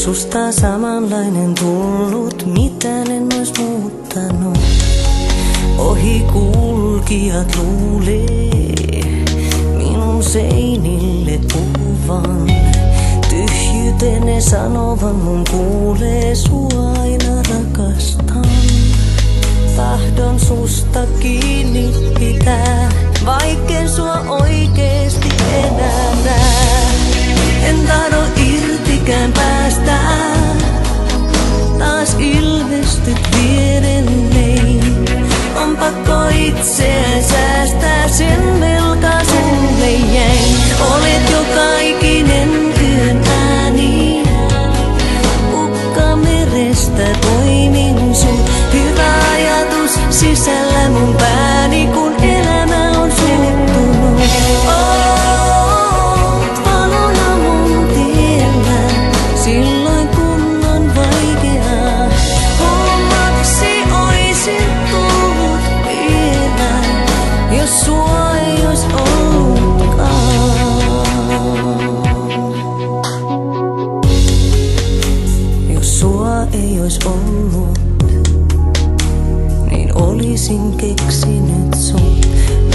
Susta samanlainen tullut, mitään en ois muuttanut. Ohikulkijat luulee minun seinille puhuvan. Tyhjyyteen ne sanovan, mun kuulee sua aina rakastan. Tahdon susta kiinni pitää, vaikken sua oikeesti enää näe. En tahdo irtikään päästä, taas ilmestyt vierelleni. On pakko itseään säästää, sen velka sulle jäi. Olet joka ikinen yön ääni, ukkamerestä poimin sut. Hyvä ajatus sisällä mun pääni, kun elämä on suuttunut. Oot valona mun tiellä, silloin kun on vaikeaa. Omaksi oisin tullut vielä, jos sua ei ois ollutkaan. Jos sua ei ois ollut, niin olisin keksinyt sut.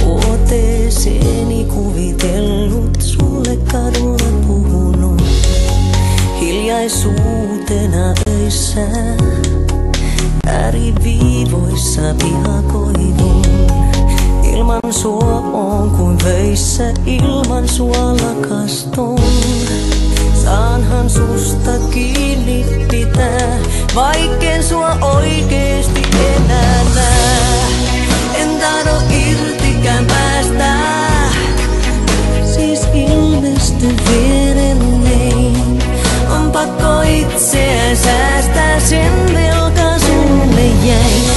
Vuoteeseeni kuvitellut, sulle kadulla puhunut. Hiljaisuutena öissä, ääriviivoissa pihakoivun. Ilman sua on kuin vöissä, ilman sua lakastun. Saanhan susta kiinni pitää, vaikken sua oikeesti enää näe. En tahdo irtikään päästä, siis ilmesty vierelleni. On pakko itseään säästää, sen velka sulle jäi.